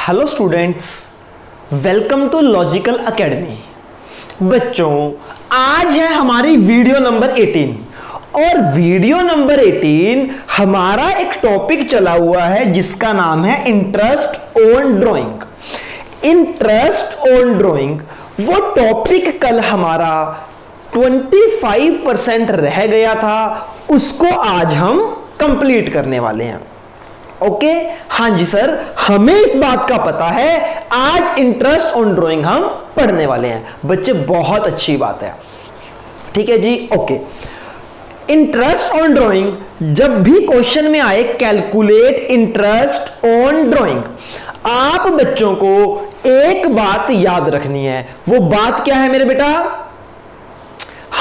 Hello students, welcome to logical academy. बच्चों, आज है हमारी वीडियो नंबर 18 और वीडियो नंबर 18 हमारा एक टॉपिक चला हुआ है जिसका नाम है interest on drawing. Interest on drawing वो टॉपिक कल हमारा 25% रह गया था, उसको आज हम कंप्लीट करने वाले हैं। ओके, हाँ जी सर, हमें इस बात का पता है आज इंटरेस्ट ऑन ड्राइंग हम पढ़ने वाले हैं। बच्चे, बहुत अच्छी बात है। ठीक है जी, ओके। इंटरेस्ट ऑन ड्राइंग जब भी क्वेश्चन में आए कैलकुलेट इंटरेस्ट ऑन ड्राइंग, आप बच्चों को एक बात याद रखनी है। वो बात क्या है मेरे बेटा?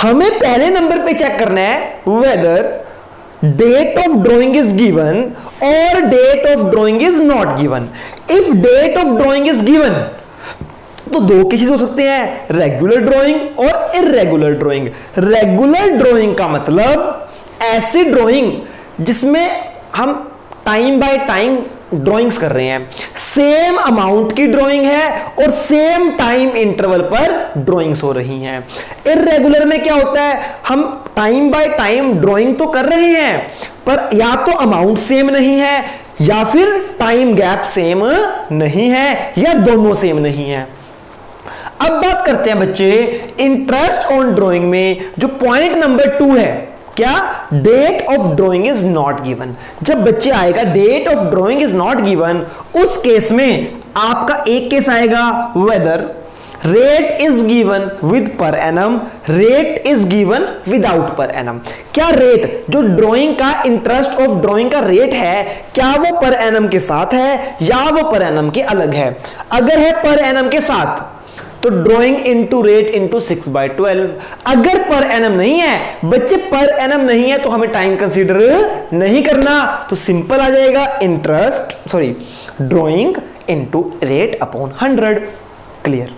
हमें पहले नंबर पे चेक करना है whether date of drawing is given और date of drawing is not given. If date of drawing is given तो दो केसेस हो सकते हैं, रेगुलर ड्राइंग और इर्रेगुलर ड्राइंग। रेगुलर ड्राइंग का मतलब ऐसी ड्राइंग जिसमें हम टाइम बाय टाइम ड्राइंग्स कर रहे हैं, सेम अमाउंट की ड्राइंग है और सेम टाइम इंटरवल पर ड्राइंग्स हो रही हैं। इर्रेगुलर में क्या होता है, हम टाइम बाय टाइम ड्राइंग तो कर रहे हैं पर या तो अमाउंट सेम नहीं है या फिर टाइम गैप सेम नहीं है या दोनों सेम नहीं है। अब बात करते हैं बच्चे इंटरेस्ट ऑन ड्राइंग में जो पॉइंट नंबर 2 है, क्या? Date of drawing is not given. जब बच्चे आएगा date of drawing is not given, उस केस में आपका एक केस आएगा whether rate is given with per annum, rate is given without per annum. क्या रेट, जो ड्राइंग का इंटरेस्ट ऑफ ड्राइंग का रेट है, क्या वो पर एनम के साथ है या वो पर एनम के अलग है? अगर है पर एनम के साथ तो ड्राइंग इनटू रेट इनटू 6/12। अगर पर एनम नहीं है बच्चे, पर एनम नहीं है तो हमें टाइम कंसीडर नहीं करना, तो सिंपल आ जाएगा drawing into rate upon 100। Clear?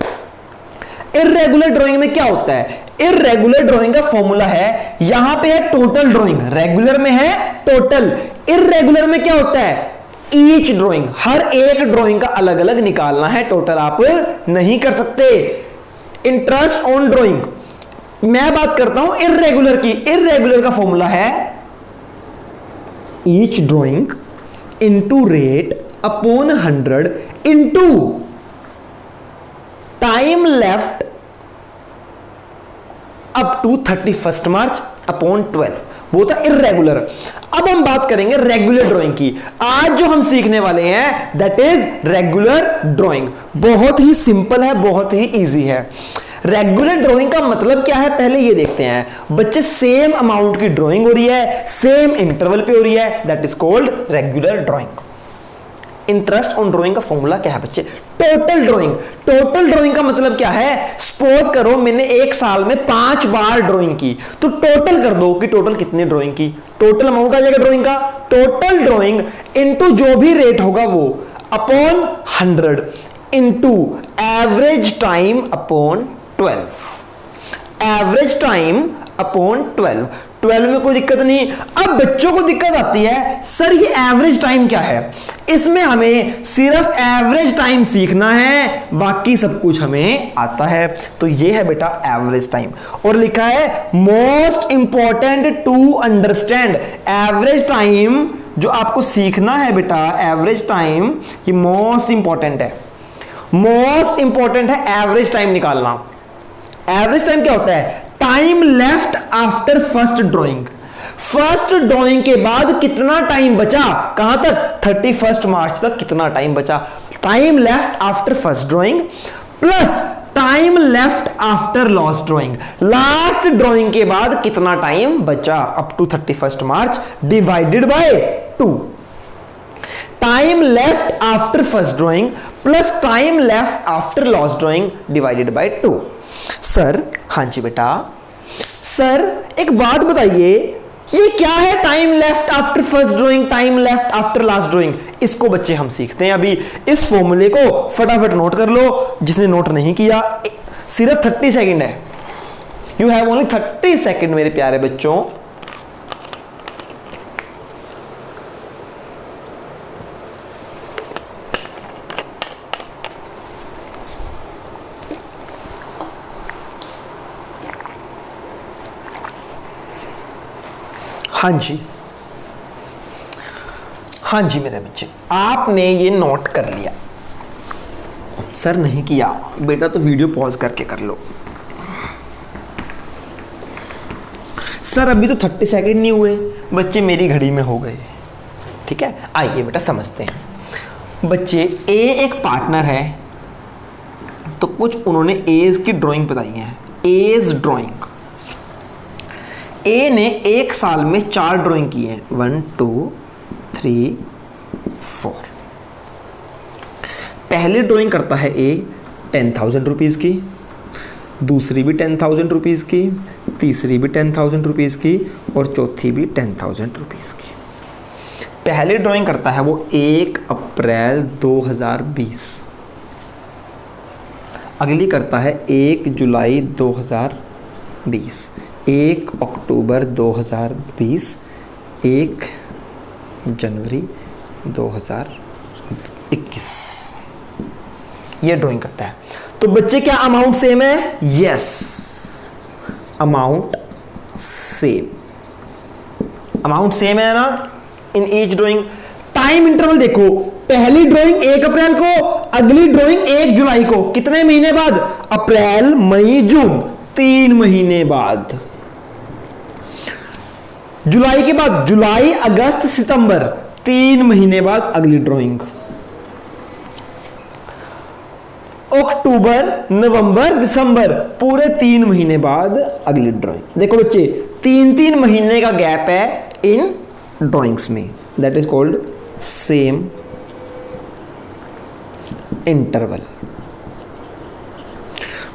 Irregular drawing में क्या होता है? इर्रेगुलर ड्राइंग का फॉर्मूला है, यहां पे है टोटल ड्राइंग, रेगुलर में है टोटल, इर्रेगुलर में क्या होता है? ईच ड्राइंग, हर एक ड्राइंग का अलग अलग निकालना है, टोटल आप नहीं कर सकते। इंटरेस्ट ऑन ड्राइंग, मैं बात करता हूं इर्रेगुलर की। इर्रेगुलर का फॉर्मूला है each drawing into rate upon 100 into time left up to 31 March upon 12। वो था इर्रेगुलर। अब हम बात करेंगे रेगुलर ड्राइंग की। आज जो हम सीखने वाले हैं दैट इज रेगुलर ड्राइंग। बहुत ही सिंपल है, बहुत ही इजी है। रेगुलर ड्राइंग का मतलब क्या है पहले ये देखते हैं। बच्चे, सेम अमाउंट की ड्राइंग हो रही है, सेम इंटरवल पे हो रही है, that is called regular drawing. Interest on drawing का फॉर्मूला क्या है बच्चे? Total drawing. टोटल ड्राइंग का मतलब क्या है? सपोज करो मैंने एक साल में 5 बार ड्राइंग की, तो टोटल कर दो कि टोटल कितनी ड्राइंग की, टोटल अमाउंट आ जाएगा ड्राइंग का। टोटल ड्राइंग इनटू जो भी रेट होगा वो upon 100 into average time upon 12। Average time upon 12 में कोई दिक्कत नहीं। अब बच्चों को दिक्कत आती है, सर ये एवरेज टाइम क्या है? इसमें हमें सिर्फ एवरेज टाइम सीखना है, बाकी सब कुछ हमें आता है। तो ये है बेटा एवरेज टाइम, और लिखा है most important to understand. Average time जो आपको सीखना है बेटा, एवरेज टाइम ये मोस्ट इंपॉर्टेंट है। मोस्ट इंपॉर्टेंट है एवरेज टाइम निकालना। एवरेज टाइम क्या होता है? Time left after first drawing. First drawing के बाद कितना टाइम बचा, कहां तक? 31 मार्च तक कितना टाइम बचा। Time left after first drawing plus time left after last drawing. Last drawing के बाद कितना टाइम बचा up to 31 March divided by 2। Time left after first drawing plus time left after last drawing divided by 2। Sir, हाँ जी बेटा। Sir एक बात बताइए, ये क्या है time left after first drawing, time left after last drawing? इसको बच्चे हम सीखते हैं अभी। इस फॉर्मूले को फटाफट नोट कर लो, जिसने नोट नहीं किया। सिर्फ 30 सेकंड है, यू हैव ओनली 30 सेकंड मेरे प्यारे बच्चों। हाँ जी, हाँ जी मेरे बच्चे, आपने ये नोट कर लिया। सर नहीं किया बेटा, तो वीडियो पॉज करके कर लो। सर अभी तो 30 सेकंड नहीं हुए बच्चे, मेरी घड़ी में हो गए। ठीक है, आइए बेटा समझते हैं। बच्चे ए एक पार्टनर है, तो कुछ उन्होंने एज की ड्राइंग बताई है। एज ड्राइंग, ए ने एक साल में 4 ड्राइंग की है, 1 2 3 4। पहली ड्राइंग करता है ए 10,000 रुपीज़ की, दूसरी भी 10,000 रुपीज़ की, तीसरी भी 10,000 रुपीज़ की और चौथी भी 10,000 रुपीज़ की। पहली ड्राइंग करता है वो 1 अप्रैल 2020, अगली करता है 1 जुलाई 2020, 1 अक्टूबर 2020, 1 जनवरी 2021। ये ड्राइंग करता है। तो बच्चे क्या अमाउंट सेम है? Yes, amount same, amount same है ना in each drawing. Time interval देखो, पहली ड्राइंग 1 अप्रैल को, अगली ड्राइंग 1 जुलाई को। कितने महीने बाद? अप्रैल मई जून, 3 महीने बाद। जुलाई के बाद जुलाई अगस्त सितंबर, 3 महीने बाद अगली ड्राइंग। अक्टूबर नवंबर दिसंबर, पूरे 3 महीने बाद अगली ड्राइंग। देखो बच्चे, 3-3 महीने का गैप है इन ड्राइंग्स में, that is called same interval.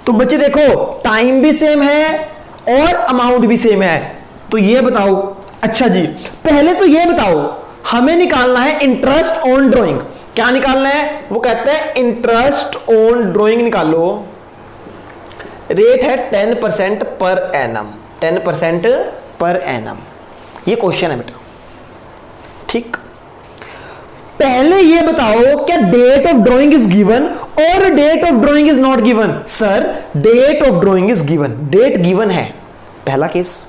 तो बच्चे देखो, टाइम भी सेम है और अमाउंट भी सेम है। तो ये बताओ, अच्छा जी पहले तो ये बताओ, हमें निकालना है इंटरेस्ट ऑन ड्राइंग। क्या निकालना है? वो कहते हैं इंटरेस्ट ऑन ड्राइंग निकालो। रेट है 10% पर एनम, 10% पर एनम। ये क्वेश्चन है बेटा, ठीक। पहले ये बताओ, क्या date of drawing is given और date of drawing is not given? Sir date of drawing is given, date given है, पहला केस।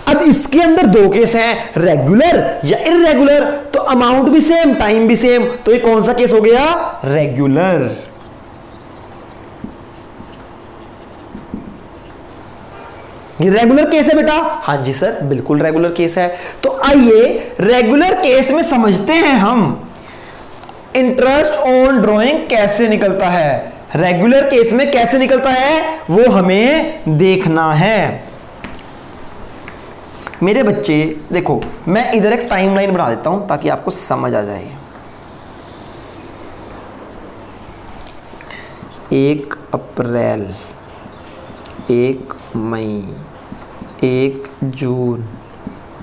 अब इसके अंदर 2 केस हैं, रेगुलर या इररेगुलर। तो अमाउंट भी सेम, टाइम भी सेम, तो ये कौन सा केस हो गया? रेगुलर। ये रेगुलर केस है बेटा? हाँ जी सर, बिल्कुल रेगुलर केस है। तो आइए रेगुलर केस में समझते हैं हम इंटरेस्ट ऑन ड्राइंग कैसे निकलता है। रेगुलर केस में कैसे निकलता है वो हमें देखना है। मेरे बच्चे देखो, मैं इधर एक टाइमलाइन बना देता हूं ताकि आपको समझ आ जाए। 1 अप्रैल, 1 मई, 1 जून,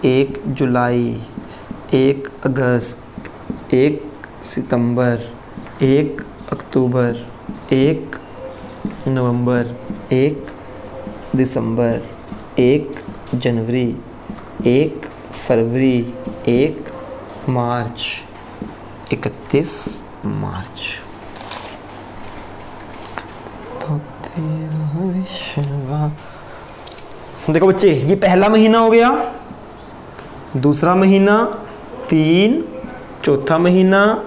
1 जुलाई, 1 अगस्त, 1 सितंबर, 1 अक्टूबर, 1 नवंबर, 1 दिसंबर, 1 जनवरी, 1 फरवरी, 1 मार्च, 31 मार्च। तो तेरा विश्वास। देखो बच्चे, ये पहला महीना हो गया, दूसरा महीना, 3, चौथा महीना,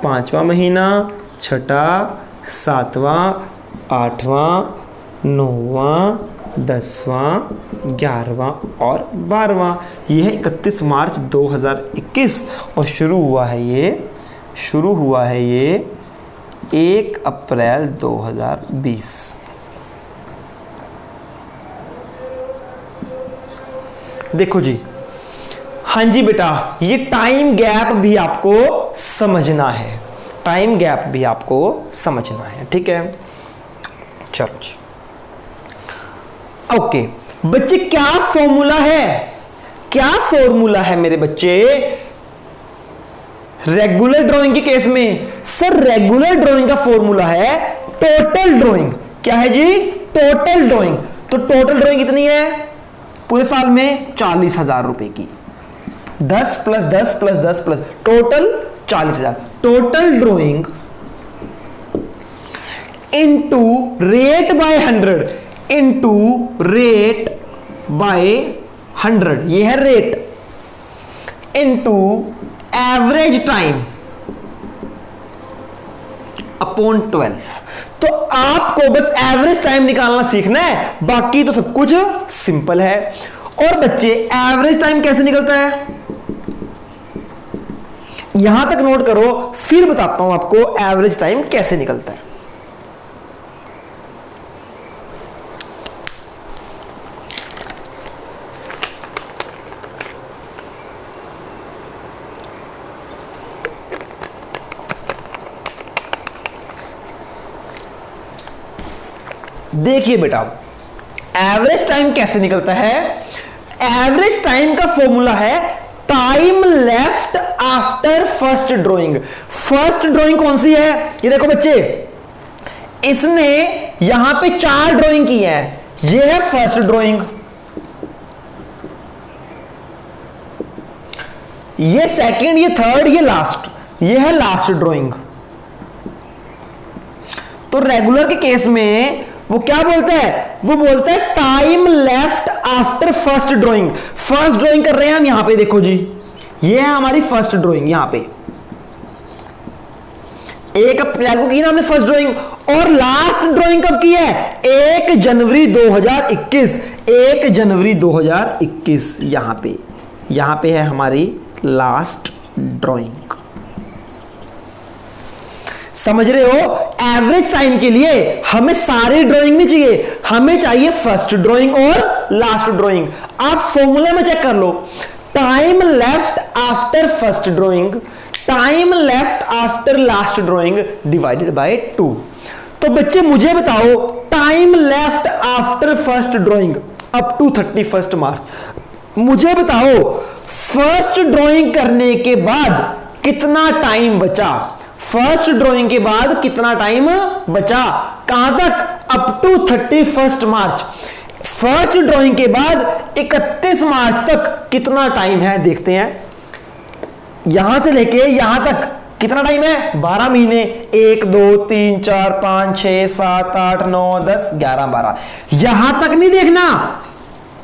5वां महीना, 6ठा, 7वां, 8वां, 9वां, 10वां, 11वां और 12वां। ये है 31 मार्च 2021 और शुरू हुआ है ये 1 अप्रैल 2020। देखो जी, हाँ जी बेटा, ये टाइम गैप भी आपको समझना है, टाइम गैप भी आपको समझना है, ठीक है। चलो जी, ओके बच्चे, क्या फॉर्मूला है, क्या फॉर्मूला है मेरे बच्चे रेगुलर ड्राइंग के केस में? सर रेगुलर ड्राइंग का फॉर्मूला है टोटल ड्राइंग। क्या है जी? Total drawing. तो टोटल ड्राइंग कितनी है पूरे साल में? 40,000 रुपए की। 10 + 10 + 10 plus total 40,000। Total drawing into rate by 100 into rate by 100, ये है rate. Into average time upon 12। तो आपको बस एवरेज टाइम निकालना सीखना है, बाकी तो सब कुछ सिंपल है। और बच्चे एवरेज टाइम कैसे निकलता है, यहां तक नोट करो, फिर बताता हूं आपको एवरेज टाइम कैसे निकलता है। देखिए बेटा, एवरेज टाइम कैसे निकलता है। एवरेज टाइम का फॉर्मूला है time left after first drawing. First drawing कौन सी है, ये देखो बच्चे, इसने यहां पे 4 ड्राइंग की है। ये है फर्स्ट ड्राइंग, ये सेकंड, ये थर्ड, ये लास्ट, ये है लास्ट ड्राइंग। तो रेगुलर के केस में वो क्या बोलता है, वो बोलता है time left after first drawing. First drawing कर रहे हैं हम यहां पे, देखो जी, ये है हमारी फर्स्ट ड्राइंग। यहां पे 1 अप्रैल को की ना हमने फर्स्ट ड्राइंग, और लास्ट ड्राइंग कब की है, 1 जनवरी 2021। 1 जनवरी 2021 यहां पे है हमारी लास्ट ड्राइंग। समझ रहे हो, एवरेज टाइम के लिए हमें सारी ड्राइंग नहीं चाहिए, हमें चाहिए फर्स्ट ड्राइंग और लास्ट ड्राइंग। आप फॉर्मूला में चेक कर लो, time left after first drawing, time left after last drawing divided by 2। तो बच्चे मुझे बताओ, time left after first drawing up to 31 March, मुझे बताओ फर्स्ट ड्राइंग करने के बाद कितना टाइम बचा। फर्स्ट ड्राइंग के बाद कितना टाइम बचा, कहां तक, up to 31 March. First drawing के बाद 31 मार्च तक कितना टाइम है, देखते हैं। यहां से लेके यहां तक कितना टाइम है, 12 महीने। 1 2 3 4 5 6 7 8 9 10 11 12। यहां तक नहीं देखना,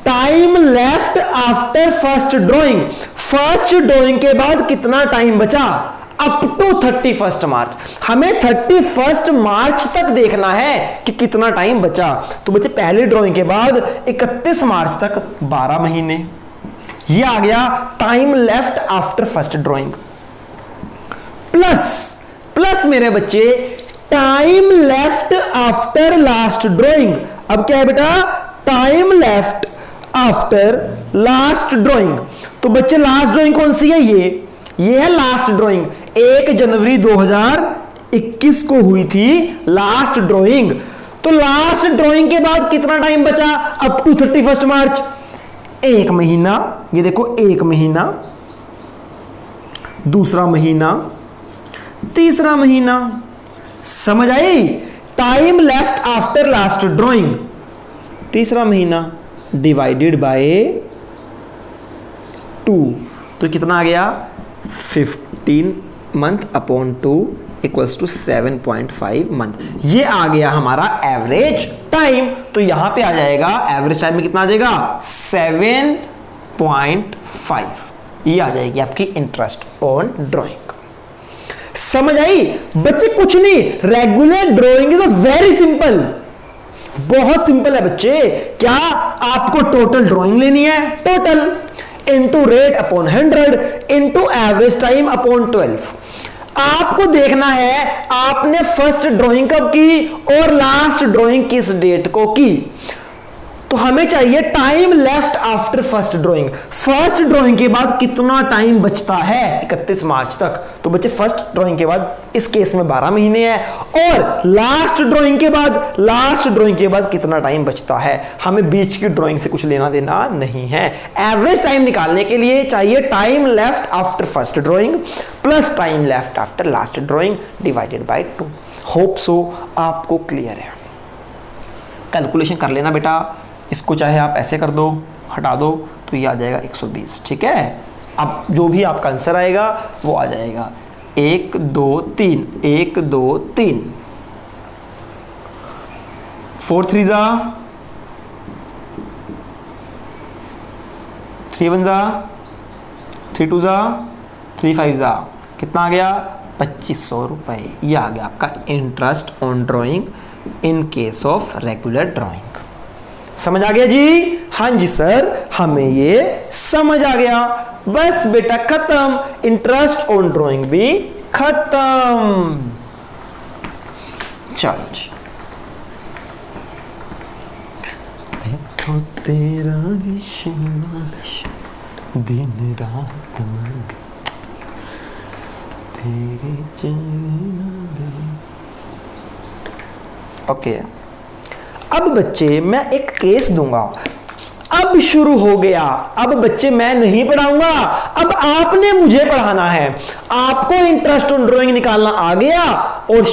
time left after first drawing, first drawing के बाद कितना टाइम बचा, अप टू 31 मार्च। हमें 31 मार्च तक देखना है कि कितना टाइम बचा। तो बच्चे पहले ड्राइंग के बाद 31 मार्च तक 12 महीने, ये आ गया time left after first drawing. Plus मेरे बच्चे time left after last drawing. अब क्या है बेटा, time left after last drawing. तो बच्चे लास्ट ड्राइंग कौन सी है, ये है लास्ट ड्राइंग। 1 जनवरी 2021 को हुई थी लास्ट ड्राइंग। तो लास्ट ड्राइंग के बाद कितना टाइम बचा, अप टू 31 मार्च, 1 महीना। ये देखो 1 महीना, दूसरा महीना, तीसरा महीना। समझ आई, time left after last drawing, तीसरा महीना डिवाइडेड बाय 2। तो कितना आ गया, 15 month upon 2 equals to 7.5 month. ये आ गया हमारा एवरेज टाइम। तो यहां पे आ जाएगा एवरेज टाइम में कितना आ जाएगा, 7.5। ये आ जाएगी आपकी इंटरेस्ट ऑन ड्राइंग। समझ आई बच्चे, कुछ नहीं, regular drawing is a very simple, बहुत सिंपल है बच्चे। क्या आपको टोटल ड्राइंग लेनी है, total into rate upon 100 into average time upon 12। आपको देखना है आपने फर्स्ट ड्राइंग कब की और लास्ट ड्राइंग किस डेट को की। तो हमें चाहिए time left after first drawing, first drawing के बाद कितना टाइम बचता है 31 मार्च तक। तो बच्चे फर्स्ट ड्राइंग के बाद इस केस में 12 महीने है, और लास्ट ड्राइंग के बाद कितना टाइम बचता है। हमें बीच की ड्राइंग से कुछ लेना देना नहीं है। एवरेज टाइम निकालने के लिए चाहिए time left after first drawing plus time left after last drawing divided by 2। Hope so आपको क्लियर है। कैलकुलेशन कर लेना बेटा, इसको चाहे आप ऐसे कर दो, हटा दो, तो ये आ जाएगा 120। ठीक है, अब जो भी आपका आंसर आएगा वो आ जाएगा 1 2 3 1 2 3 4 3 जा 3 1 जा 3 2 जा 3 5 जा, कितना आ गया 2500 रुपये। ये आ गया आपका interest on drawing in case of regular drawing. समझ आ गया जी? हाँ जी सर, हमें ये समझ आ गया। बस बेटा खत्म, इंटरेस्ट ऑन ड्राइंग भी खत्म। चलो जी, देखो तेरा दिन रात मंग तेरे चरण दे। ओके, अब बच्चे मैं एक केस दूंगा। अब शुरू हो गया। अब बच्चे मैं नहीं पढ़ाऊंगा, अब आपने मुझे पढ़ाना है। आपको इंटरेस्ट ऑन ड्राइंग निकालना आ गया और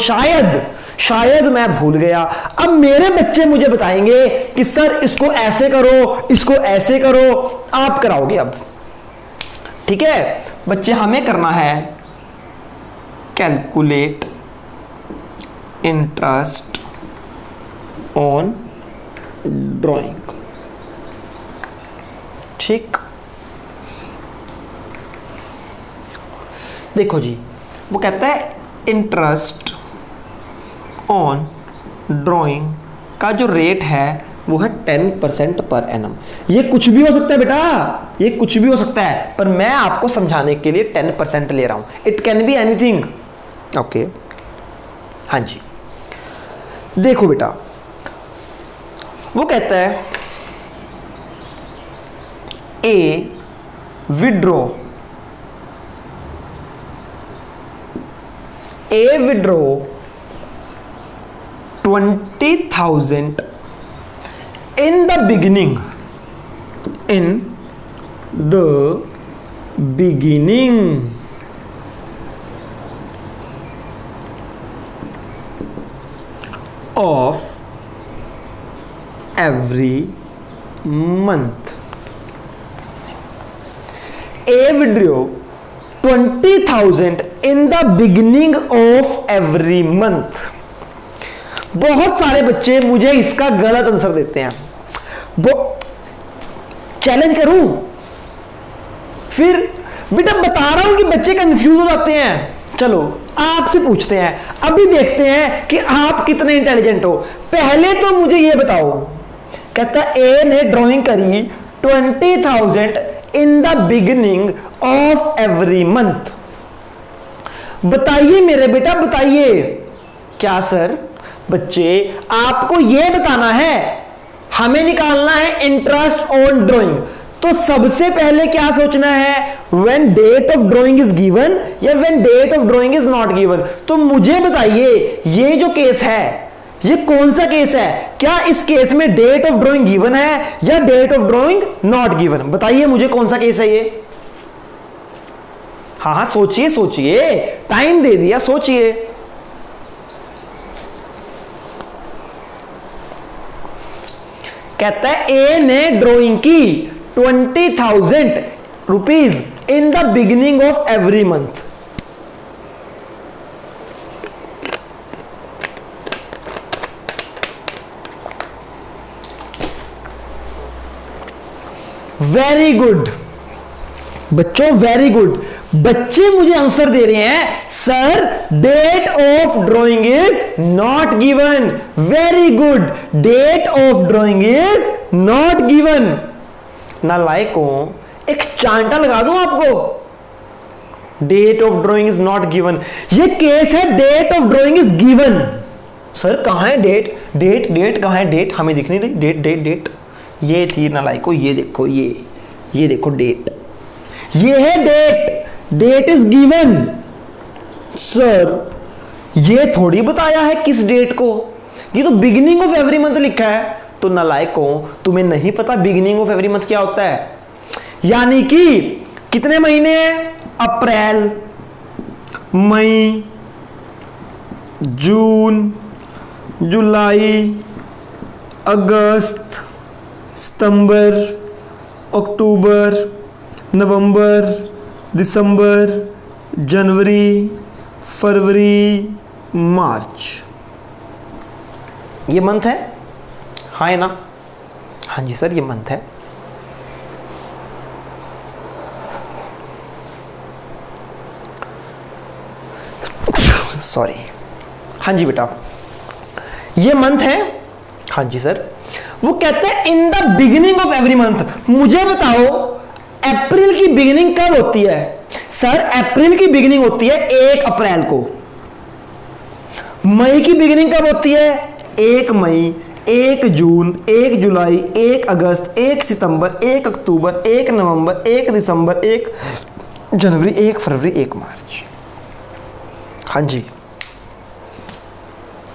शायद मैं भूल गया। अब मेरे बच्चे मुझे बताएंगे कि सर इसको ऐसे करो, इसको ऐसे करो। आप कराओगे अब, ठीक है बच्चे? हमें करना है कैलकुलेट इंटरेस्ट ऑन ड्राइंग, ठीक। देखो जी, वो कहता है इंटरेस्ट ऑन ड्राइंग का जो रेट है वो है 10% पर एनम। ये कुछ भी हो सकता है बेटा, ये कुछ भी हो सकता है, पर मैं आपको समझाने के लिए 10% ले रहा हूं। It can be anything. Okay, हाँ जी, देखो बेटा, वो कहता है a withdraw 20,000 in the beginning of every month. A withdraw 20,000 in the beginning of every month. बहुत सारे बच्चे मुझे इसका गलत आंसर देते हैं। वो चैलेंज करूं फिर? बेटा बता रहा हूं कि बच्चे कंफ्यूज हो जाते हैं। चलो आपसे पूछते हैं, अभी देखते हैं कि आप कितने इंटेलिजेंट हो। पहले तो मुझे ये बताओ, कहता ए ने ड्राइंग करी 20,000 in the beginning of every month. बताइए मेरे बेटा, बताइए। क्या सर? बच्चे आपको यह बताना है, हमें निकालना है इंटरेस्ट ऑन ड्राइंग। तो सबसे पहले क्या सोचना है, when date of drawing is given या when date of drawing is not given। तो मुझे बताइए, ये जो केस है ये कौन सा केस है? क्या इस केस में डेट ऑफ ड्राइंग गिवन है या date of drawing not given? बताइए मुझे कौन सा केस है ये। हाँ हाँ सोचिए सोचिए, टाइम दे दिया, सोचिए। कहता है ए ने ड्राइंग की 20,000 rupees in the beginning of every month. Very good बच्चों, वेरी गुड। बच्चे मुझे आंसर दे रहे हैं, sir date of drawing is not given. Very good, date of drawing is not given. नालायकों, एक चांटा लगा दूं आपको, date of drawing is not given. ये केस है date of drawing is given. Sir कहां है डेट? डेट कहां है? डेट हमें दिख नहीं रही। डेट ये थी नालायकों, ये देखो, ये देखो डेट, ये है डेट इज गिवन। सर ये थोड़ी बताया है किस डेट को, ये तो बिगिनिंग ऑफ एवरी मंथ लिखा है। तो नालायकों, तुम्हें नहीं पता बिगिनिंग ऑफ एवरी मंथ क्या होता है? यानी कि कितने महीने हैं? अप्रैल, मई, जून, जुलाई, अगस्त, सितंबर, अक्टूबर, नवंबर, दिसंबर, जनवरी, फरवरी, मार्च। ये मंथ है, हाँ है ना? हाँ जी सर, ये मंथ है। सॉरी, हाँ जी बेटा, ये मंथ है, हाँ जी सर। वो कहते हैं इन the beginning of every month. मुझे बताओ अप्रैल की बिगिनिंग कब होती है? सर अप्रैल की बिगिनिंग होती है 1 अप्रैल को। मई की बिगिनिंग कब होती है? 1 मई, 1 जून, 1 जुलाई, 1 अगस्त, 1 सितंबर, 1 अक्टूबर, 1 नवंबर, 1 दिसंबर, 1 जनवरी, 1 फरवरी, 1 मार्च। हाँ जी,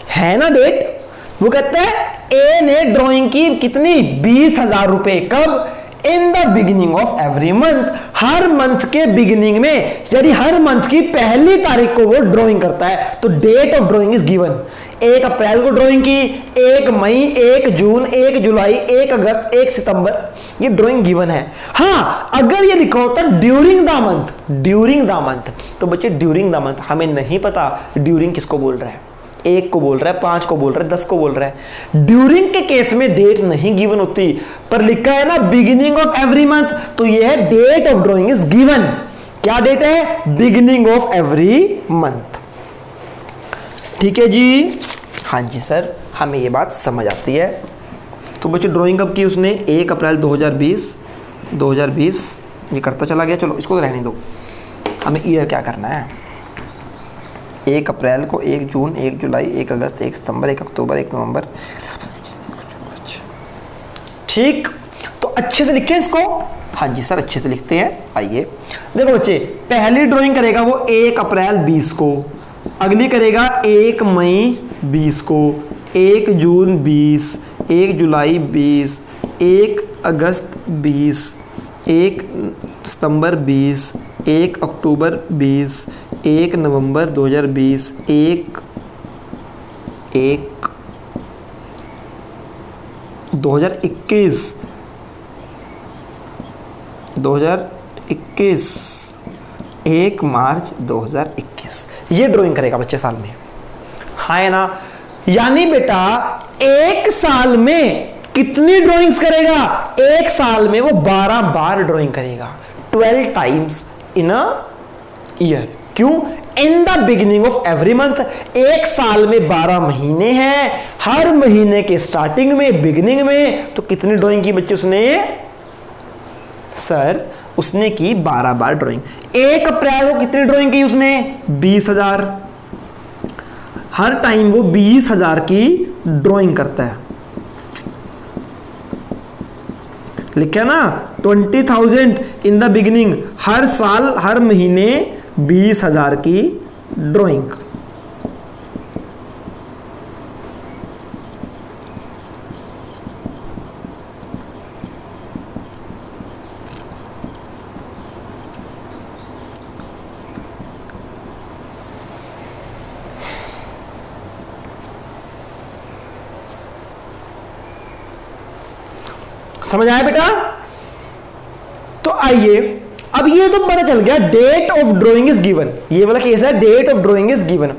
है ना डेट। वो कहते हैं ए ने ड्राइंग की कितनी? 20,000 रुपए। कब? इन the beginning of every month, her month के बिगिनिंग में, यानी हर मंथ की पहली तारीख को वो ड्राइंग करता है। तो date of drawing is given. 1 April को ड्राइंग की, 1 मई, 1 जून, 1 जुलाई, 1 अगस्त, 1 सितंबर, ये ड्राइंग गिवन है। हाँ, अगर ये लिखा होता during the month, during the month, तो बच्चे ड्यूरिंग द मंथ हमें नहीं पता ड्यूरिंग किसको बोल रहा है, 1 को बोल रहा है, 5 को बोल रहा है, 10 को बोल रहा है। ड्यूरिंग के केस में डेट नहीं गिवन होती, पर लिखा है ना बिगिनिंग ऑफ एवरी मंथ, तो यह है date of drawing is given. क्या डेट है? Beginning of every month. ठीक है जी, हाँ जी सर, हमें यह बात समझ आती है। तो बच्चे ड्राइंग कब की उसने? 1 अप्रैल 2020 ये करता चला गया। चलो इसको रहने दो, हमें ईयर क्या करना है। 1 अप्रैल को, 1 जून, 1 जुलाई, 1 अगस्त, 1 सितंबर, 1 अक्टूबर, 1 नवंबर। ठीक, तो अच्छे से लिखें इसको। हाँ जी सर, अच्छे से लिखते हैं। आइए देखो बच्चे, पहली ड्राइंग करेगा वो 1 अप्रैल 20 को, अगली करेगा 1 मई 20 को, 1 जून 20, 1 जुलाई 20, 1 अगस्त 20, 1 सितंबर 20, 1 अक्टूबर 20, 1 नवंबर 2020, 1 2021, 1 मार्च 2021। ये ड्राइंग करेगा बच्चे साल में, हाँ है ना। यानी बेटा 1 साल में कितनी ड्राइंग्स करेगा? 1 साल में वो 12 बार ड्राइंग करेगा, 12 टाइम्स इन अ ईयर। क्यों? In the beginning of every month. 1 साल में 12 महीने हैं, हर महीने के स्टार्टिंग में, बिगिनिंग में, तो कितनी ड्राइंग की बच्चे उसने? सर उसने की 12 बार ड्राइंग। 1 अप्रैल को कितनी ड्राइंग की उसने? 20,000। हर टाइम वो 20,000 की ड्राइंग करता है। लिखा ना 20,000 इन द बिगिनिंग, हर साल हर महीने 20,000 की ड्राइंग। समझ आया बेटा? तो आइए, अब ये तो पता चल गया date of drawing is given, ये वाला केस है, date of drawing is given.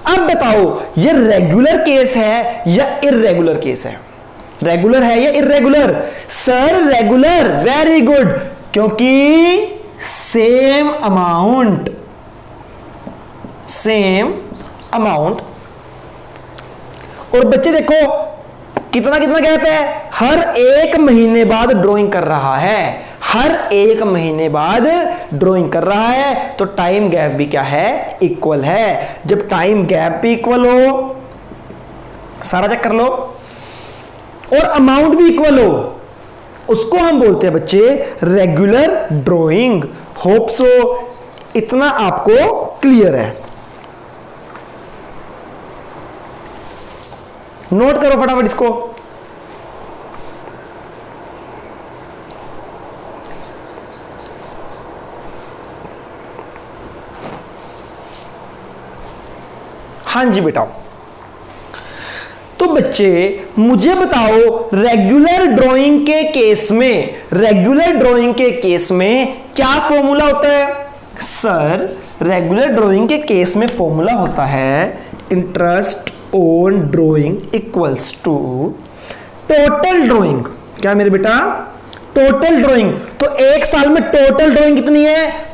अब बताओ ये रेगुलर केस है या इररेगुलर केस है? रेगुलर है या irregular? Sir regular. Very good, क्योंकि सेम अमाउंट और बच्चे देखो कितना कितना गैप है, हर 1 महीने बाद ड्राइंग कर रहा है, हर 1 महीने बाद ड्राइंग कर रहा है, तो टाइम गैप भी क्या है? इक्वल है। जब टाइम गैप भी इक्वल हो, सारा चेक कर लो, और अमाउंट भी इक्वल हो, उसको हम बोलते हैं बच्चे रेगुलर ड्राइंग। होप सो इतना आपको क्लियर है। नोट करो फटाफट इसको। हाँ जी बेटा, तो बच्चे मुझे बताओ रेगुलर ड्राइंग के केस में क्या फॉर्मूला होता है? सर रेगुलर ड्राइंग के केस में फॉर्मूला होता है interest on drawing equals to total drawing. क्या मेरे बेटा? Total drawing. तो 1 साल में टोटल ड्राइंग कितनी है?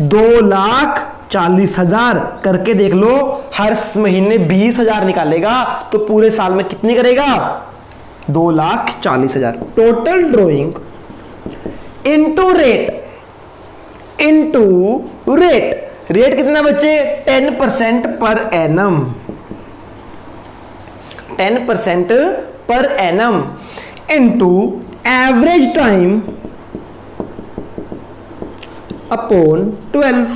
40,000 करके देख लो, हर महीने 20,000 निकालेगा तो पूरे साल में कितनी करेगा? 2,40,000। Total drawing into rate, rate कितना बच्चे? 10% per annum, 10% per annum into average time upon 12।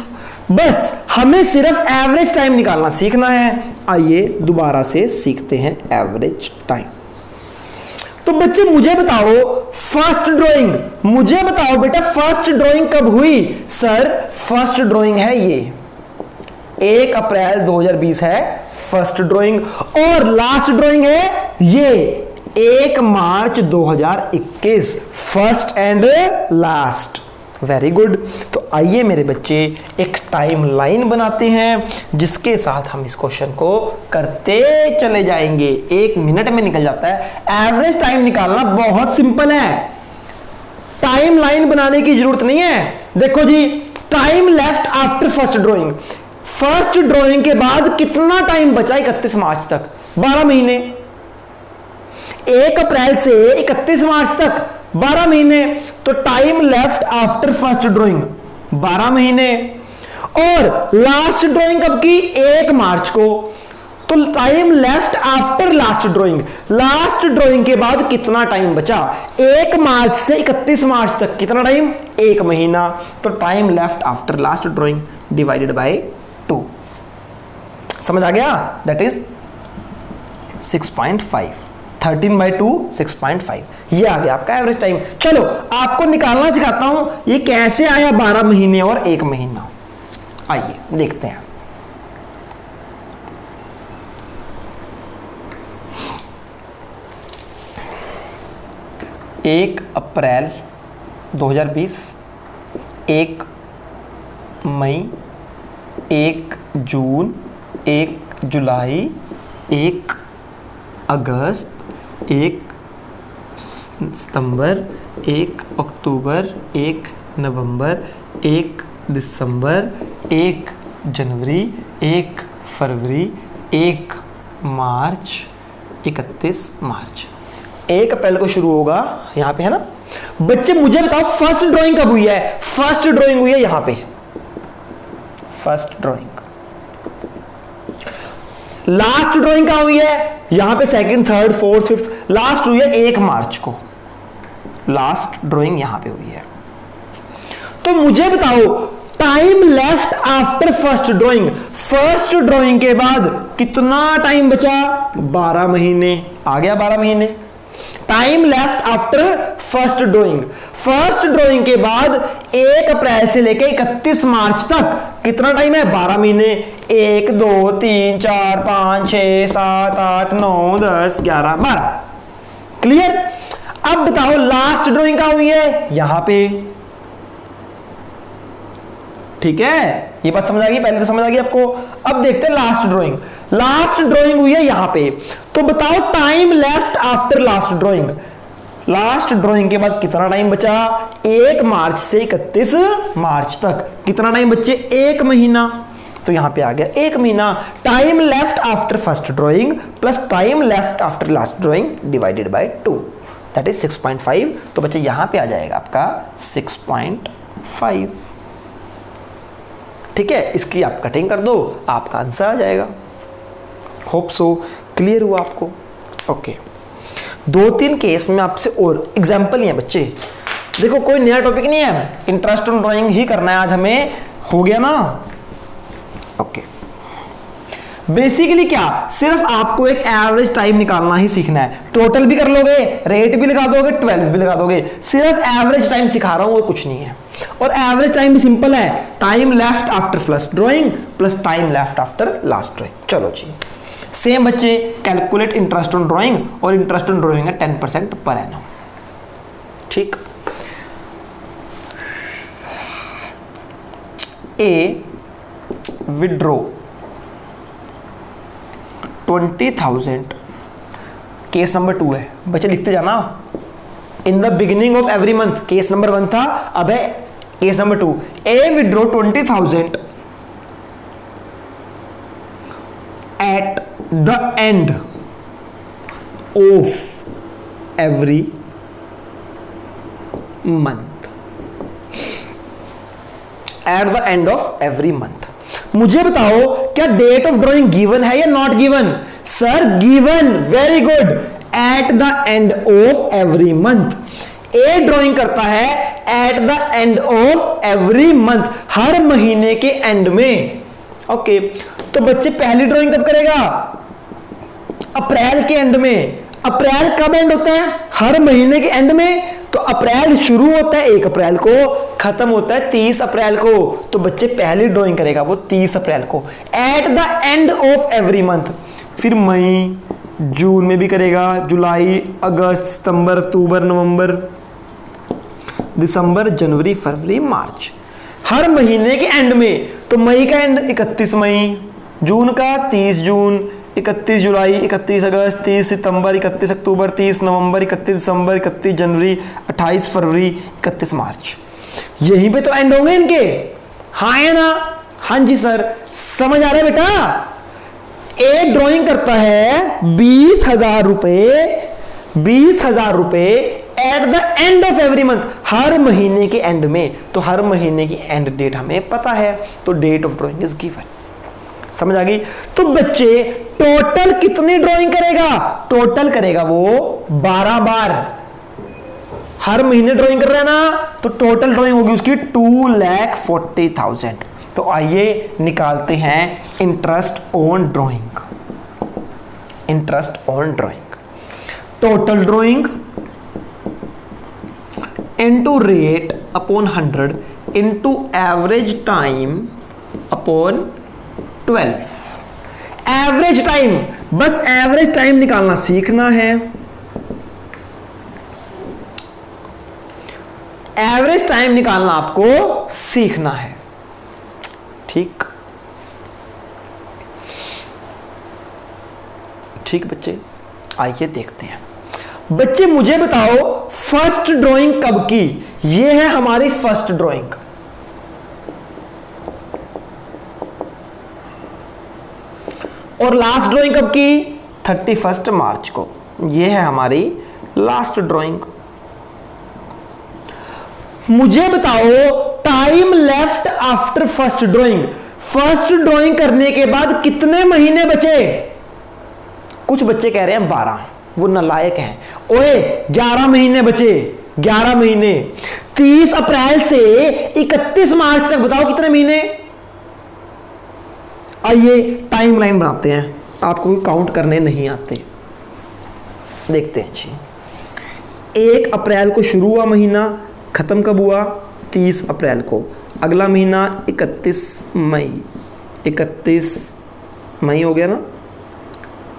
बस हमें सिर्फ एवरेज टाइम निकालना सीखना है। आइए दोबारा से सीखते हैं एवरेज टाइम। तो बच्चे मुझे बताओ फर्स्ट ड्राइंग, मुझे बताओ बेटा फर्स्ट ड्राइंग कब हुई? सर फर्स्ट ड्राइंग है ये 1 अप्रैल 2020 है फर्स्ट ड्राइंग, और लास्ट ड्राइंग है ये 1 मार्च 2021, first and last. Very good. तो आइए मेरे बच्चे एक टाइम लाइन बनाते हैं जिसके साथ हम इस क्वेश्चन को करते चले जाएंगे। 1 मिनट में निकल जाता है। एवरेज टाइम निकालना बहुत सिंपल है, टाइम लाइन बनाने की जरूरत नहीं है। देखो जी, time left after first drawing, first drawing के बाद कितना टाइम बचा 31 मार्च तक? 12 महीने। 1 अप्रैल से 31 मार्च तक 12 महीने। तो time left after first drawing 12 महीने। और लास्ट ड्राइंग कब की? 1 मार्च को। तो time left after last drawing, last drawing के बाद कितना टाइम बचा? 1 मार्च से 31 मार्च तक कितना टाइम? 1 महीना। तो time left after last drawing divided by 2। समझ आ गया? That is 6.5। 13/2 6.5। ये आ गया आपका एवरेज टाइम। चलो आपको निकालना सिखाता हूं ये कैसे आया 12 महीने और 1 महीना। आइए देखते हैं। एक अप्रैल 2020, 1 मई, 1 जून, 1 जुलाई, 1 अगस्त, 1 सितंबर, 1 अक्टूबर, 1 नवंबर, 1 दिसंबर, 1 जनवरी, 1 फरवरी, 1 मार्च, 31 मार्च। 1 अप्रैल को शुरू होगा, यहां पे है ना बच्चे। मुझे बताओ फर्स्ट ड्राइंग कब हुई है? फर्स्ट ड्राइंग हुई है यहां पे, फर्स्ट ड्राइंग। लास्ट ड्राइंग कहां हुई है? यहां पे second, third, fourth, fifth. Last हुई है 1 मार्च को, लास्ट ड्राइंग यहां पे हुई है। तो मुझे बताओ time left after first drawing, first drawing के बाद कितना टाइम बचा? 12 महीने। आ गया 12 महीने। Time left after first drawing, first drawing के बाद 1 अप्रैल से लेकर 31 मार्च तक कितना टाइम है? 12 महीने। 1 2 3 4 5 6 7 8 9 10 11 12। क्लियर? अब बताओ लास्ट ड्राइंग कहां हुई है? यहां पे। ठीक है, ये बात समझ आ गई? पहले तो समझ आ गई आपको। अब देखते हैं लास्ट ड्राइंग। लास्ट ड्राइंग हुई है यहां पे। तो बताओ time left after last drawing, last drawing के बाद कितना टाइम बचा? 1 मार्च से 31 मार्च तक कितना टाइम बच्चे? 1 महीना। तो यहां पे आ गया 1 महीना। Time left after first drawing plus time left after last drawing divided by 2, that is 6.5। तो बच्चे यहां पे आ जाएगा आपका 6.5। ठीक है, इसकी आप कटिंग कर दो, आपका आंसर आ जाएगा। होप सो क्लियर हुआ आपको। ओके, 2-3 केस में आपसे और एग्जाम्पल ही है बच्चे। देखो कोई नया टॉपिक नहीं है, इंटरेस्ट ऑन ड्राइंग ही करना है आज हमें। हो गया ना? ओके, बेसिकली क्या, सिर्फ आपको एक एवरेज टाइम निकालना ही सीखना है। टोटल भी कर लोगे, रेट भी लगा दोगे, 12 भी लगा दोगे। सिर्फ एवरेज टाइम सिखा रहा हूं, वो कुछ नहीं है। और एवरेज टाइम भी सिंपल है, time left after first drawing plus time left after last drawing. चलो जी, सेम बच्चे कैलकुलेट इंटरेस्ट ऑन ड्राइंग, और इंटरेस्ट ऑन ड्राइंग है 10% पर एनम। ठीक, ए विड्रॉ 20,000, केस नंबर 2 है बच्चे, लिखते जाना। In the beginning of every month, case number 1 था, अब है case number 2। A withdraw 20,000 the end of every month, at the end of every month. मुझे बताओ क्या डेट ऑफ ड्रॉइंग गिवन है या not given? Sir given, very good. At the end of every month. A drawing करता है at the end of every month, हर महीने के एंड में। ओके, तो बच्चे पहली ड्रॉइंग कब करेगा? अप्रैल के एंड में। अप्रैल कब एंड होता है? हर महीने के एंड में। तो अप्रैल शुरू होता है 1 अप्रैल को, खत्म होता है 30 अप्रैल को। तो बच्चे पहली ड्राइंग करेगा वो 30 अप्रैल को, eight the end of every month. फिर मई जून में भी करेगा, जुलाई अगस्त सितंबर अक्टूबर नवंबर दिसंबर जनवरी फरवरी मार्च, हर महीने के एंड में। तो मई का एंड 31 मई, जून का 30 जून, 31 जुलाई, 31 अगस्त, 30 सितंबर, 31 अक्टूबर, 30 नवंबर, 31 दिसंबर, 31 जनवरी, 28 फरवरी, 31 मार्च। यहीं पे तो एंड होंगे इनके। हाँ है ना? हाँ जी सर, समझ आ रहा है बेटा? ए ड्राइंग करता है 20,000 रुपए, 20,000 रुपए at the end of every month, हर महीने के एंड में। तो हर महीने की एंड डेट हमें पता है, तो date of drawing is given. समझ आ गई? तो बच्चे टोटल कितनी ड्राइंग करेगा? टोटल करेगा वो 12 बार। हर महीने ड्राइंग कर रहा है ना, तो टोटल ड्राइंग होगी उसकी 2,40,000। तो आइए निकालते हैं interest on drawing. Interest on drawing, total drawing into rate upon 100 into average time upon 12। Average time, बस एवरेज टाइम निकालना सीखना है। एवरेज टाइम निकालना आपको सीखना है, ठीक? ठीक बच्चे, आइए देखते हैं। बच्चे मुझे बताओ फर्स्ट ड्राइंग कब की? ये है हमारी फर्स्ट ड्राइंग। और लास्ट ड्राइंग कब की? 31 मार्च को। ये है हमारी लास्ट ड्राइंग। मुझे बताओ time left after first drawing. First drawing करने के बाद कितने महीने बचे? कुछ बच्चे कह रहे हैं 12, वो नालायक हैं। ओए 11 महीने बचे, 11 महीने। 30 अप्रैल से 31 मार्च तक बताओ कितने महीने? आइए टाइम लाइन बनाते हैं, आपको काउंट करने नहीं आते। देखते हैं जी। 1 अप्रैल को शुरू हुआ महीना, खत्म कब हुआ? 30 अप्रैल को। अगला महीना 31 मई, 31 मई हो गया ना।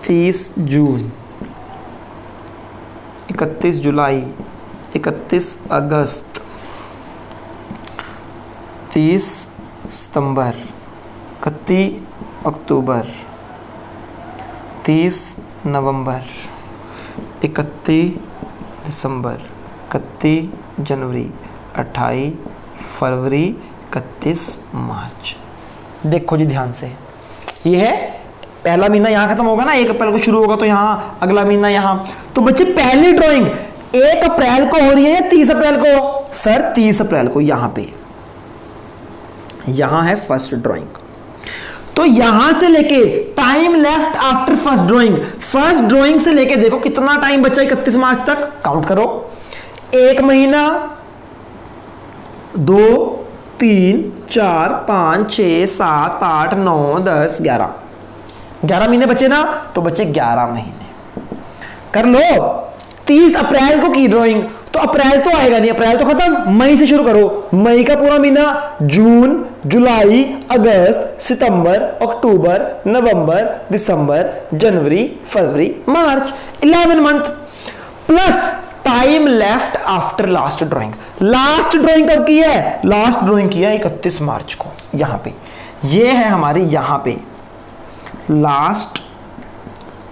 30 जून, 31 जुलाई, 31 अगस्त, 30 सितंबर, 31 अक्टूबर, 30 नवंबर, 31 दिसंबर, 31 जनवरी, 28 फरवरी, 31 मार्च। देखो जी ध्यान से, ये है पहला महीना, यहां खत्म होगा ना, 1 अप्रैल को शुरू होगा तो यहां अगला महीना यहां। तो बच्चे पहली ड्राइंग 1 अप्रैल को हो रही है या 30 अप्रैल को? सर 30 अप्रैल को। यहां पे यहां है फर्स्ट ड्राइंग। तो यहां से लेके time left after first drawing, first drawing से लेके देखो कितना टाइम बचा 31 मार्च तक, काउंट करो। 1 महीना, 2 3 4 5 6 7 8 9 10 11 महीने बचे ना। तो बचे 11 महीने। कर लो। 30 अप्रैल को की ड्राइंग, तो अप्रैल तो आएगा नहीं, अप्रैल तो खत्म। मई से शुरू करो, मई का पूरा महीना, जून जुलाई अगस्त सितंबर अक्टूबर नवंबर दिसंबर जनवरी फरवरी मार्च, 11 month. Plus time left after last drawing. Last drawing कब की है? लास्ट ड्राइंग की है 31 मार्च को। यहां पे ये है हमारी, यहां पे लास्ट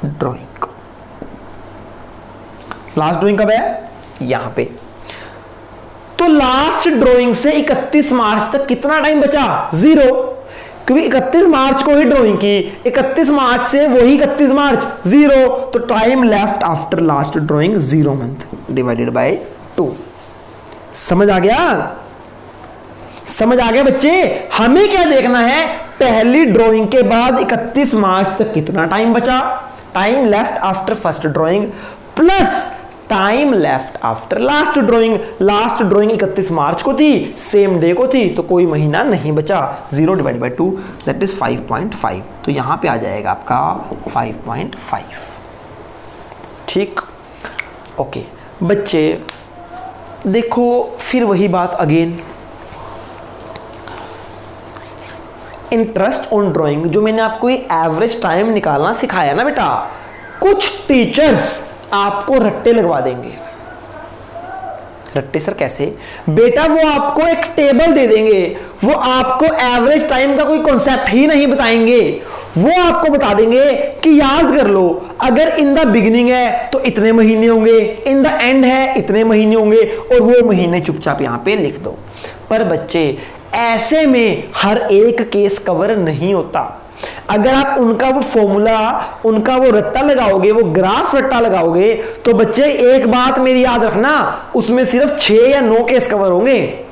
ड्राइंग। लास्ट ड्राइंग कब है? यहां पे। तो लास्ट ड्राइंग से 31 मार्च तक कितना टाइम बचा? 0, क्योंकि 31 मार्च को ही ड्राइंग की, 31 मार्च से वही 31 मार्च 0, तो time left after last drawing 0 month divided by 2। समझ आ गया? समझ आ गया बच्चे? हमें क्या देखना है, पहली ड्राइंग के बाद 31 मार्च तक कितना टाइम बचा, time left after first drawing plus time left after last drawing. Last drawing 31 मार्च को थी, सेम डे को थी, तो कोई महीना नहीं बचा। 0 डिवाइड बाय 2 दैट इज 5.5, तो यहां पे आ जाएगा आपका 5.5। ठीक, ओके बच्चे देखो, फिर वही बात अगेन, इंटरेस्ट ऑन ड्राइंग, जो मैंने आपको ये एवरेज टाइम निकालना सिखाया ना बेटा, कुछ टीचर्स आपको रट्टे लगवा देंगे। रट्टे सर कैसे? बेटा वो आपको एक टेबल दे देंगे, वो आपको एवरेज टाइम का कोई कॉन्सेप्ट ही नहीं बताएंगे, वो आपको बता देंगे कि याद कर लो, अगर इन द बिगिनिंग है तो इतने महीने होंगे, इन द एंड है इतने महीने होंगे, और वो महीने चुपचाप यहां पे लिख दो। पर बच्चे ऐसे में हर एक केस कवर नहीं होता। अगर आप उनका वो फॉर्मूला, उनका वो रट्टा लगाओगे, वो ग्राफ रट्टा लगाओगे, तो बच्चे एक बात मेरी याद रखना, उसमें सिर्फ 6 या 9 केस कवर होंगे,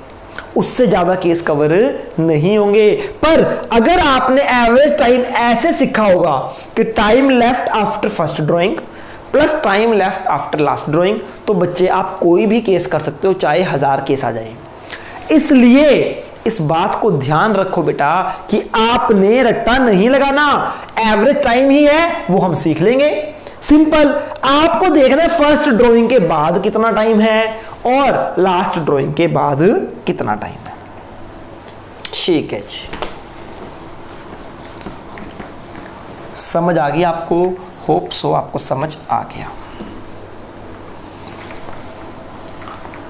उससे ज्यादा केस कवर नहीं होंगे। पर अगर आपने एवरेज टाइम ऐसे सीखा होगा कि time left after first drawing plus time left after last drawing, तो बच्चे आप कोई भी केस कर सकते हो, चाहे 1000 केस आ जाए। इसलिए इस बात को ध्यान रखो बेटा कि आपने रट्टा नहीं लगाना, एवरेज टाइम ही है वो हम सीख लेंगे। सिंपल, आपको देखना है फर्स्ट ड्राइंग के बाद कितना टाइम है और लास्ट ड्राइंग के बाद कितना टाइम है। ठीक है जी, समझ आ गई आपको? होप सो आपको समझ आ गया।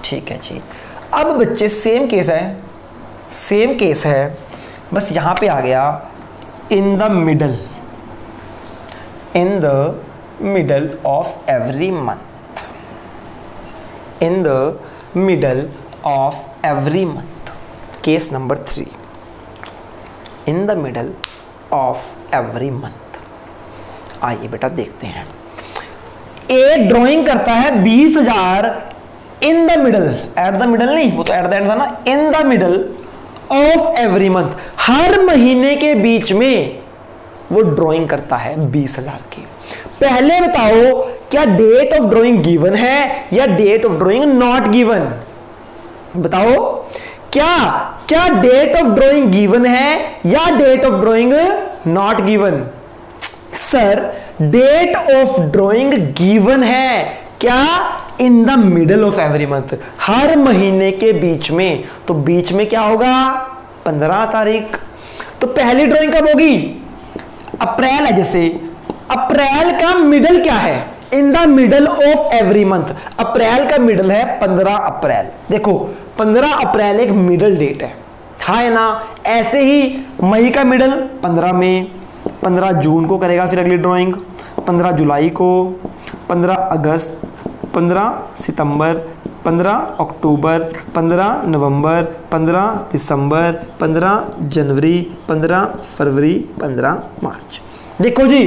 ठीक है जी, अब बच्चे सेम केस है, सेम केस है, बस यहां पे आ गया in the middle, in the middle of every month, in the middle of every month. Case number 3, in the middle of every month. आइए बेटा देखते हैं। ए ड्राइंग करता है 20,000 in the middle, at the middle नहीं, वो तो at the end था ना, in the middle of every month, हर महीने के बीच में वो ड्राइंग करता है 20,000 की। पहले बताओ क्या डेट ऑफ ड्राइंग गिवन है या date of drawing not given? बताओ क्या डेट ऑफ ड्राइंग गिवन है या date of drawing not given? Sir date of drawing given है, क्या? In the middle of every month, हर महीने के बीच में, तो बीच में क्या होगा? 15 तारीख। तो पहली ड्राइंग कब होगी? अप्रैल है, जैसे अप्रैल का मिडल क्या है? In the middle of every month, April का मिडल है 15 अप्रैल। देखो 15 अप्रैल एक मिडल डेट है, हाँ है ना? ऐसे ही मई का मिडल 15 मई, 15 जून को करेगा फिर अगली ड्राइंग, 15 जुलाई को, 15 अगस्त, 15 सितंबर, 15 अक्टूबर, 15 नवंबर, 15 दिसंबर, 15 जनवरी, 15 फरवरी, 15 मार्च। देखो जी,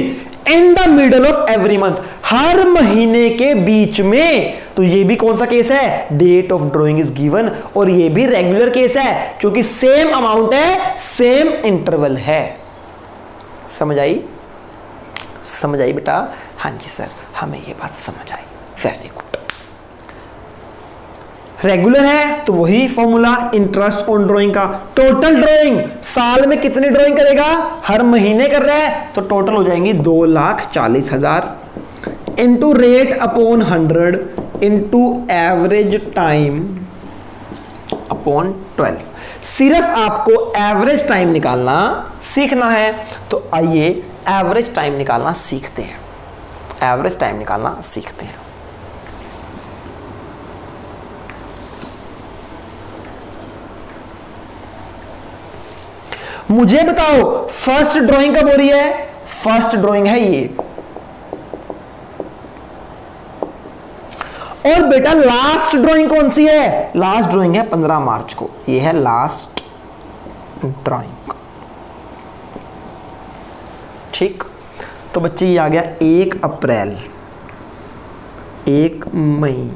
in the middle of every month, हर महीने के बीच में। तो ये भी कौन सा केस है? Date of drawing is given, और ये भी रेगुलर केस है क्योंकि सेम अमाउंट है, सेम इंटरवल है। समझ आई? समझ आई बेटा? हाँ जी सर, हमें ये बात समझ आई। Very good. रेगुलर है तो वही फॉर्मूला, इंटरेस्ट ऑन ड्राइंग का। टोटल ड्राइंग, साल में कितनी ड्राइंग करेगा? हर महीने कर रहा है, तो टोटल हो जाएंगी 2,40,000 into rate upon 100 into average time upon 12। सिर्फ आपको एवरेज टाइम निकालना सीखना है, तो आइए एवरेज टाइम निकालना सीखते हैं। एवरेज टाइम निकालना सीखते हैं। मुझे बताओ फर्स्ट ड्राइंग कब हो रही है? फर्स्ट ड्राइंग है ये, और बेटा लास्ट ड्राइंग कौन सी है? लास्ट ड्राइंग है 15 मार्च को, ये है लास्ट ड्राइंग। ठीक। तो बच्चे ये आ गया 1 अप्रैल, 1 मई,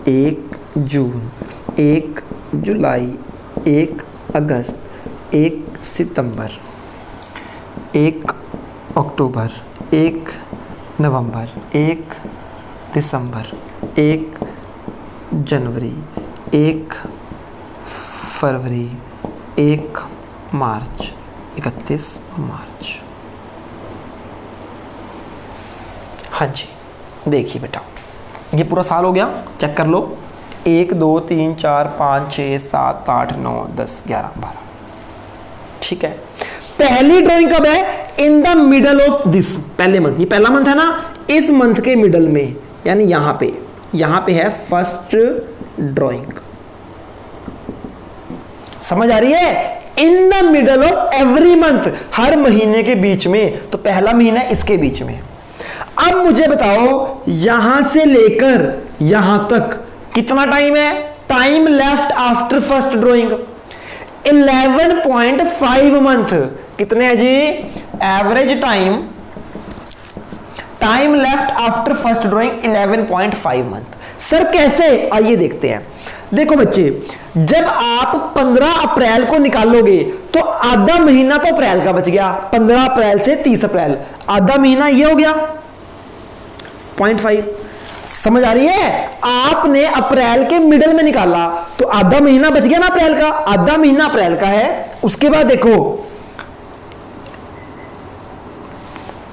1 जून, 1 जुलाई, 1 अगस्त, 1 सितंबर, 1 अक्टूबर, 1 नवंबर, 1 दिसंबर, 1 जनवरी, 1 फरवरी, 1 मार्च, 31 मार्च। हाँ जी, देखिए बेटा ये पूरा साल हो गया, चेक कर लो। 1 2 3 4 5 6 7 8 9 10 11 12। ठीक है, पहली ड्राइंग कब है? In the middle of this, पहले मंथ, ये पहला मंथ है ना, इस मंथ के मिडल में, यानी यहां पे है फर्स्ट ड्राइंग। समझ आ रही है? In the middle of every month, हर महीने के बीच में, तो पहला महीना इसके बीच में। अब मुझे बताओ यहां से लेकर यहां तक कितना टाइम है? Time left after first drawing 11.5 month. कितने है जी? Average time left after first drawing 11.5 month. Sir कैसे? आइए देखते हैं। देखो बच्चे, जब आप 15 अप्रैल को निकालोगे तो आधा महीना तो अप्रैल का बच गया, 15 अप्रैल से 30 अप्रैल, आधा महीना ये हो गया 0.5। समझ आ रही है? आपने अप्रैल के मिडल में निकाला तो आधा महीना बच गया ना अप्रैल का, आधा महीना अप्रैल का है। उसके बाद देखो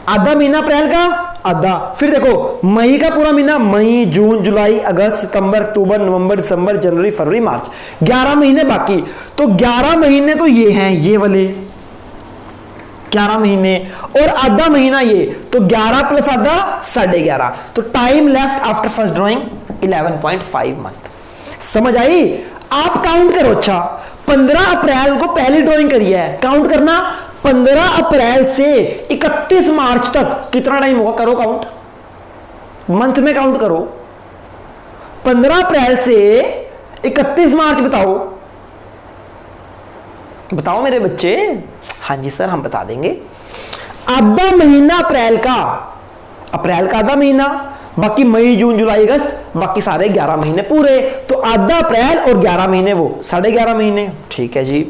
आधा महीना अप्रैल का, आधा, फिर देखो मई का पूरा महीना, मई जून जुलाई अगस्त सितंबर अक्टूबर नवंबर दिसंबर जनवरी फरवरी मार्च, 11 महीने बाकी। तो 11 महीने तो ये हैं, ये वाले 11 महीने, और आधा महीना ये, तो 11 प्लस आधा 11.5। तो time left after first drawing 11.5 month. समझ आई? आप काउंट करो। अच्छा, 15 अप्रैल को पहली ड्राइंग करी है, काउंट करना 15 अप्रैल से 31 मार्च तक कितना टाइम होगा? करो काउंट, मंथ में काउंट करो। 15 अप्रैल से 31 मार्च बताओ मेरे बच्चे। हाँ जी सर, हम बता देंगे। आधा महीना अप्रैल का आधा महीना, बाकी मई जून जुलाई अगस्त, बाकी सारे 11 महीने पूरे। तो आधा अप्रैल और 11 महीने वो 11.5 महीने। ठीक है जी।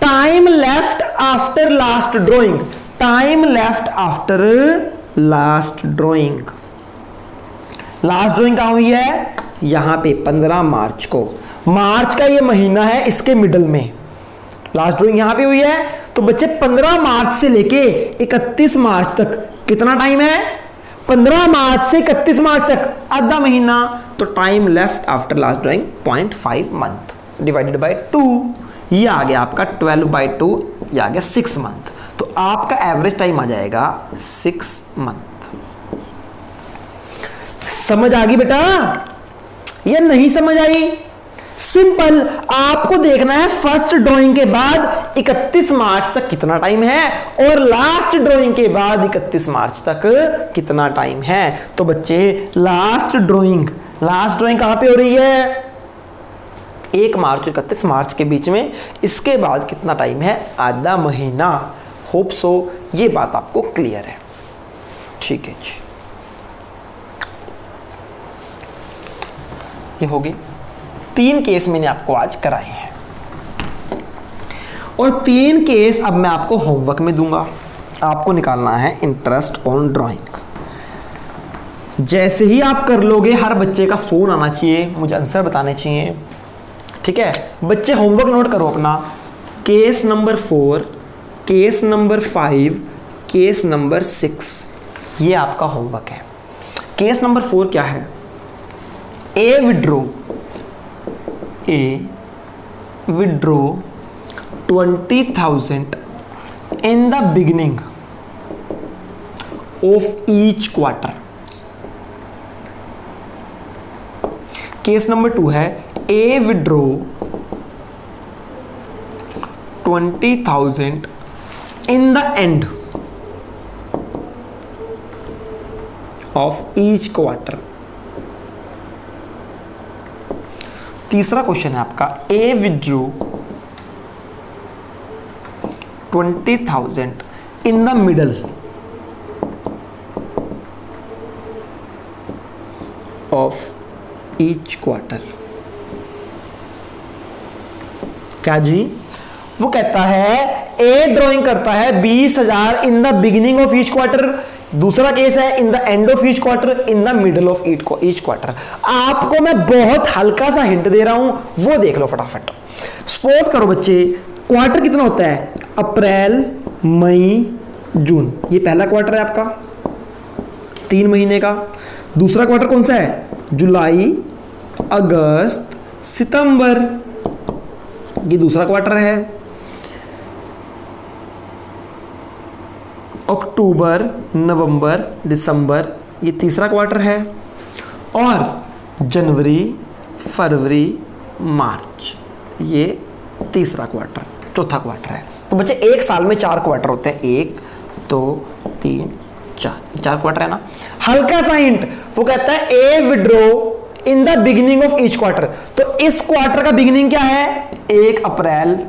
Time left after last drawing, time left after last drawing, last drawing कहां हुई है? यहां पे 15 मार्च को, मार्च का ये महीना है, इसके मिडल में लास्ट ड्राइंग यहां पे हुई है। तो बच्चे 15 मार्च से लेके 31 मार्च तक कितना टाइम है? 15 मार्च से 31 मार्च तक आधा महीना। तो time left after last drawing 0.5 month divided by 2, ये आ गया आपका 12/2, ये आ गया 6 मंथ। तो आपका एवरेज टाइम आ जाएगा 6 मंथ। समझ आ गई बेटा या नहीं समझ आई? सिंपल, आपको देखना है फर्स्ट ड्राइंग के बाद 31 मार्च तक कितना टाइम है और लास्ट ड्राइंग के बाद 31 मार्च तक कितना टाइम है। तो बच्चे लास्ट ड्राइंग कहां पे हो रही है? 1 मार्च और 31 मार्च के बीच में। इसके बाद कितना टाइम है? आधा महीना। होप सो ये बात आपको क्लियर है। ठीक है जी, ये होगी। 3 केस मैंने आपको आज कराए हैं और 3 केस अब मैं आपको होमवर्क में दूंगा। आपको निकालना है इंटरेस्ट ऑन ड्राइंग। जैसे ही आप कर लोगे, हर बच्चे का फोन आना चाहिए, मुझे आंसर बताने चाहिए। ठीक है बच्चे, होमवर्क नोट करो अपना। Case number 4, case number 5, case number 6, ये आपका होमवर्क है। केस नंबर 4 क्या है? A withdraw 20,000 in the beginning of each quarter. Case number 2 है A withdraw 20,000 in the end of each quarter. तीसरा क्वेश्चन है आपका A withdrew 20,000 in the middle of each quarter. क्या जी? वो कहता है ए ड्राइंग करता है 20,000 in the beginning of each quarter, दूसरा केस है in the end of each quarter, in the middle of each quarter. आपको मैं बहुत हल्का सा हिंट दे रहा हूं, वो देख लो फटाफट। सपोज करो बच्चे, क्वार्टर कितना होता है? अप्रैल, मई, जून। ये पहला क्वार्टर है आपका 3 महीने का। दूसरा क्वार्टर कौन सा है? जुलाई, अगस्त, सितंबर। ये दूसरा क्वार्टर है। अक्टूबर, नवंबर, दिसंबर, ये तीसरा क्वार्टर है। और जनवरी, फरवरी, मार्च, ये तीसरा क्वार्टर, चौथा क्वार्टर है। तो बच्चे एक साल में 4 क्वार्टर होते हैं, 1 2 3 4 क्वार्टर है ना। हल्का सा हिंट, वो कहता है a withdraw in the beginning of each quarter. तो इस क्वार्टर का बिगिनिंग क्या है? 1 अप्रैल।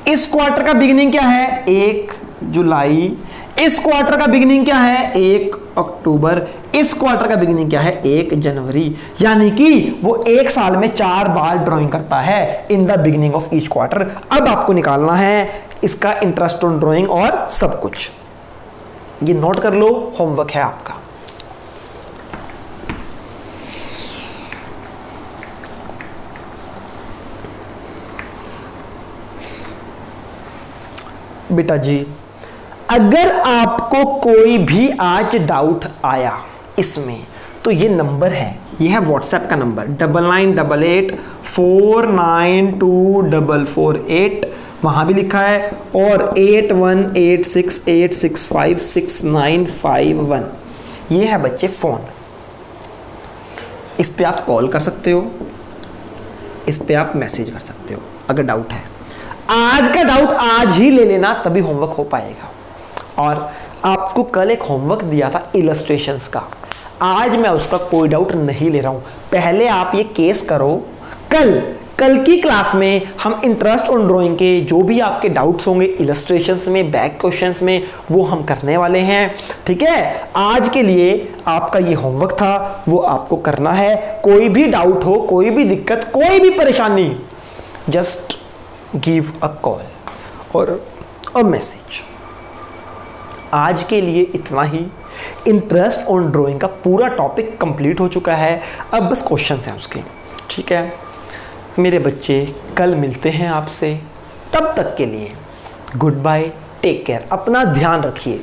इस क्वार्टर का बिगिनिंग क्या है? 1 जुलाई। इस क्वार्टर का बिगिनिंग क्या है? 1 अक्टूबर। इस क्वार्टर का बिगिनिंग क्या है? 1 जनवरी। यानी कि वो एक साल में 4 बार ड्राइंग करता है in the beginning of each quarter. अब आपको निकालना है इसका इंटरेस्ट ऑन ड्राइंग और सब कुछ। ये नोट कर लो, होमवर्क है आपका। बेटा जी, अगर आपको कोई भी आज डाउट आया इसमें, तो ये नंबर है, ये है व्हाट्सएप का नंबर 9988492448, वहां भी लिखा है, और 818686566951। ये है बच्चे फोन। इस पे आप कॉल कर सकते हो, इस पे आप मैसेज कर सकते हो अगर डाउट है। आज का डाउट आज ही ले लेना, तभी होमवर्क हो पाएगा। और आपको कल एक होमवर्क दिया था इलस्ट्रेशंस का, आज मैं उसका कोई डाउट नहीं ले रहा हूं। पहले आप ये केस करो, कल की क्लास में हम इंटरेस्ट ऑन ड्राइंग के जो भी आपके डाउट्स होंगे इलस्ट्रेशंस में, बैक क्वेश्चंस में, वो हम करने वाले हैं। ठीक है, आज के लिए आपका ये होमवर्क था, वो आपको करना है। कोई भी डाउट हो, कोई भी दिक्कत, कोई भी परेशानी, जस्ट गिव अ कॉल और अ मैसेज। आज के लिए इतना ही। इंटरेस्ट ऑन ड्राइंग का पूरा टॉपिक कंप्लीट हो चुका है, अब बस क्वेश्चंस हैं उसके। ठीक है मेरे बच्चे, कल मिलते हैं आपसे, तब तक के लिए गुड बाय, टेक केयर, अपना ध्यान रखिए।